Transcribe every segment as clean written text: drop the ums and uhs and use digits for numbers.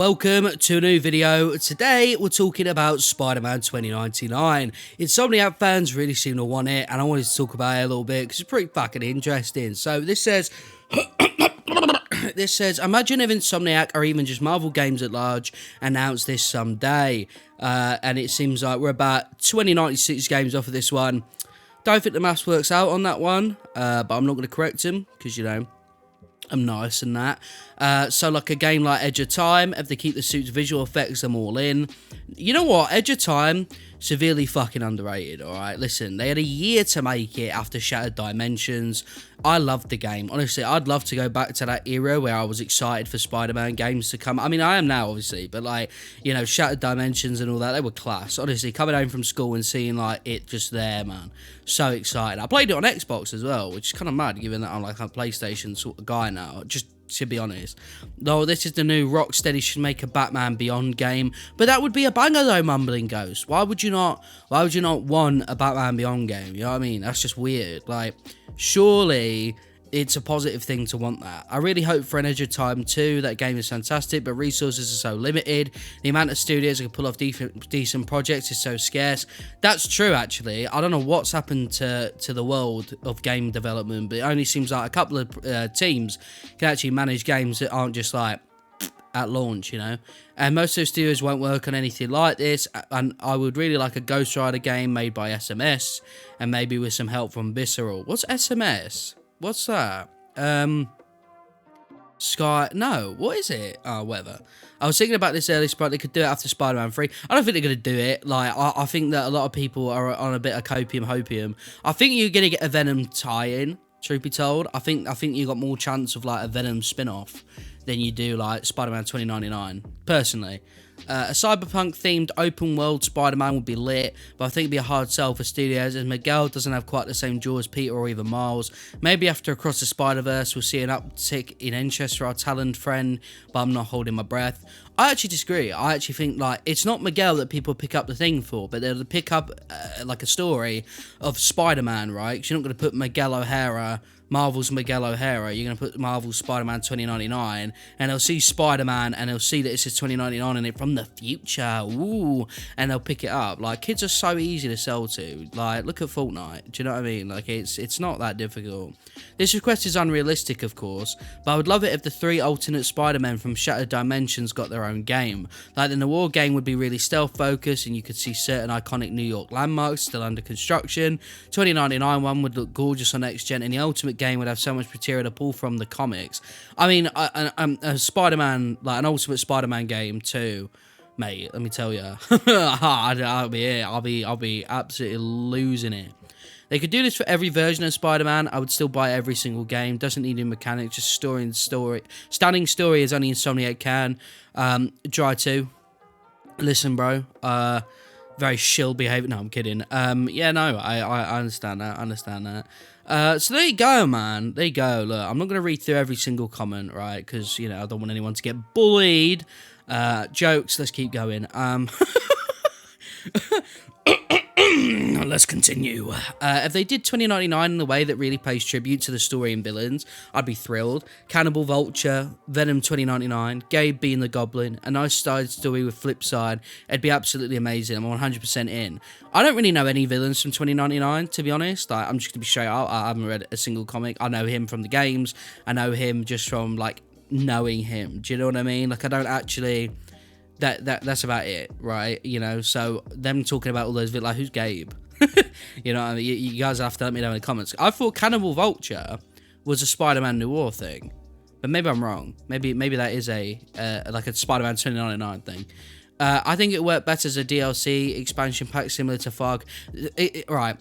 Welcome to a new video. Today we're talking about Spider-Man 2099. Insomniac fans really seem to want it, and I wanted to talk about it a little bit because it's pretty fucking interesting. So this says, imagine if Insomniac or even just Marvel Games at large announce this someday. And it seems like we're about 2096 games off of this one. Don't think the maths works out on that one, but I'm not going to correct him because, you know, I'm nice and that. So like a game like Edge of Time, if they keep the suit's visual effects them all in. You know what? Edge of Time, severely fucking underrated, alright? Listen, they had a year to make it after Shattered Dimensions. I loved the game. Honestly, I'd love to go back to that era where I was excited for Spider-Man games to come. I mean, I am now, obviously, but like, you know, Shattered Dimensions and all that, they were class. Honestly, coming home from school and seeing like it just there, man. So excited. I played it on Xbox as well, which is kind of mad given that I'm like a PlayStation sort of guy now. Just to be honest, though, this is the new Rocksteady should make a Batman Beyond game, but that would be a banger though, Mumbling Ghost. Why would you not want a Batman Beyond game? You know what I mean? That's just weird. Like, surely it's a positive thing to want that. I really hope for an Edge of Time 2. That game is fantastic, but resources are so limited. The amount of studios that can pull off decent projects is so scarce. That's true, actually. I don't know what's happened to the world of game development, but it only seems like a couple of teams can actually manage games that aren't just like at launch, you know. And most of the studios won't work on anything like this, and I would really like a Ghost Rider game made by SMS, and maybe with some help from Visceral. What's SMS? What's that? Sky... No, what is it? Oh, whatever. I was thinking about this earlier, but they could do it after Spider-Man 3. I don't think they're going to do it. Like, I think that a lot of people are on a bit of copium-hopium. I think you're going to get a Venom tie-in, truth be told. I think you got more chance of, like, a Venom spin-off than you do, like, Spider-Man 2099, personally. A cyberpunk-themed open-world Spider-Man would be lit, but I think it'd be a hard sell for studios, as Miguel doesn't have quite the same jaw as Peter or even Miles. Maybe after Across the Spider-Verse, we'll see an uptick in interest for our talented friend, but I'm not holding my breath. I actually disagree. I actually think, like, it's not Miguel that people pick up the thing for, but they'll pick up, like, a story of Spider-Man, right? Because you're not going to put Miguel O'Hara... Marvel's Miguel O'Hara, you're going to put Marvel's Spider-Man 2099, and they'll see Spider-Man, and they'll see that it says 2099 in it from the future, ooh, and they'll pick it up. Like, kids are so easy to sell to. Like, look at Fortnite, do you know what I mean? Like, it's not that difficult. This request is unrealistic, of course, but I would love it if the 3 alternate Spider-Men from Shattered Dimensions got their own game. Like, the Noir game would be really stealth-focused, and you could see certain iconic New York landmarks still under construction. 2099 one would look gorgeous on next-gen, and the Ultimate game would have so much material to pull from the comics. I mean, a Spider-Man, like an Ultimate Spider-Man game too, mate. Let me tell you, I'll be absolutely losing it. They could do this for every version of Spider-Man. I would still buy every single game. Doesn't need new mechanics, just story. Stunning story as only Insomniac can. Dry 2. Listen, bro. Very shill behavior. No, I'm kidding. Yeah, no, I understand that. So there you go, man. There you go. Look, I'm not going to read through every single comment, right? Because, you know, I don't want anyone to get bullied. Jokes. Let's keep going. Let's continue. If they did 2099 in a way that really pays tribute to the story and villains, I'd be thrilled. Cannibal Vulture, Venom 2099, Gabe being the Goblin, a nice side story with Flipside, it'd be absolutely amazing. I'm 100% in. I don't really know any villains from 2099, to be honest. Like, I'm just going to be straight up. I haven't read a single comic. I know him from the games. I know him just from, like, knowing him. Do you know what I mean? Like, I don't actually... That's about it, right? You know, so them talking about all those, like, who's Gabe? You know what I mean? You guys have to let me know in the comments. I thought Cannibal Vulture was a Spider-Man Noir thing, but maybe I'm wrong. Maybe that is like a Spider-Man 2099 thing. I think it worked better as a DLC expansion pack similar to Fog. Right,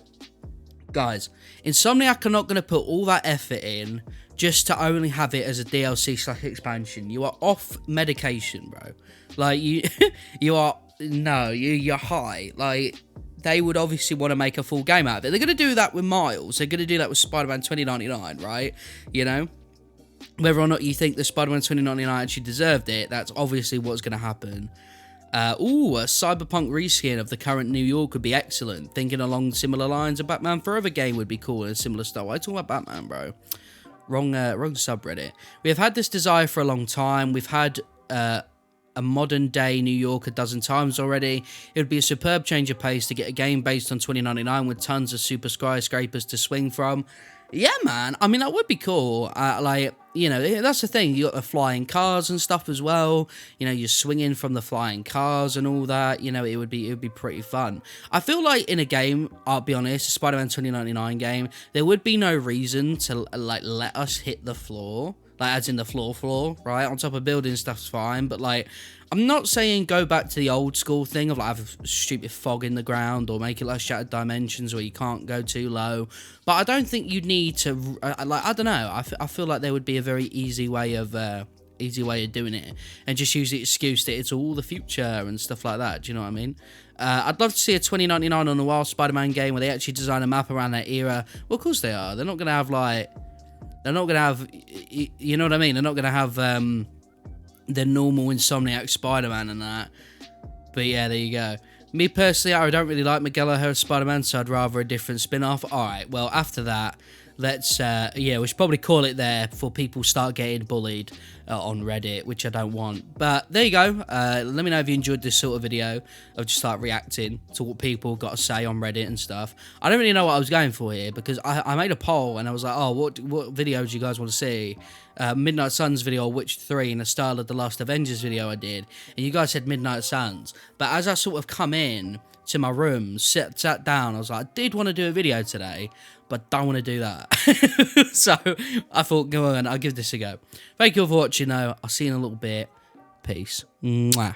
guys, Insomniac are not going to put all that effort in just to only have it as a DLC/expansion. You are off medication, bro. Like, you're high. Like, they would obviously want to make a full game out of it. They're going to do that with Miles. They're going to do that with Spider-Man 2099, right? You know? Whether or not you think that Spider-Man 2099 actually deserved it, that's obviously what's going to happen. A cyberpunk reskin of the current New York would be excellent. Thinking along similar lines, a Batman Forever game would be cool in a similar style. Why talking about Batman, bro? Wrong subreddit. We have had this desire for a long time. We've had a modern day New York a dozen times already. It would be a superb change of pace to get a game based on 2099 with tons of super skyscrapers to swing from. Yeah, man. I mean, that would be cool. Like, you know, that's the thing. You got the flying cars and stuff as well. You know, you're swinging from the flying cars and all that. You know, it would be pretty fun. I feel like in a game, I'll be honest, a Spider-Man 2099 game, there would be no reason to like let us hit the floor. Like, as in the floor, right? On top of buildings, stuff's fine. But, like, I'm not saying go back to the old school thing of, like, have a stupid fog in the ground or make it like Shattered Dimensions where you can't go too low. But I don't think you need to, like, I don't know. I feel like there would be a very easy way of doing it. And just use the excuse that it's all the future and stuff like that. Do you know what I mean? I'd love to see a 2099 on the Wild Spider-Man game where they actually design a map around that era. Well, of course they are. They're not going to have, like... They're not going to have, you know what I mean? They're not going to have the normal Insomniac Spider-Man and that. But yeah, there you go. Me personally, I don't really like Miguel O'Hara's Spider-Man, so I'd rather a different spin-off. Alright, well, after that, let's, yeah, we should probably call it there before people start getting bullied on Reddit, which I don't want. But there you go. Let me know if you enjoyed this sort of video of just like reacting to what people got to say on Reddit and stuff. I don't really know what I was going for here because I made a poll and I was like, oh, what video do you guys want to see? Midnight Suns video or Witch 3 in the style of the last Avengers video I did. And you guys said Midnight Suns. But as I sort of come in to my room, sat down, I was like, I did want to do a video today, but don't want to do that. So I thought, go on, I'll give this a go. Thank you all for watching, though. I'll see you in a little bit. Peace. Mwah.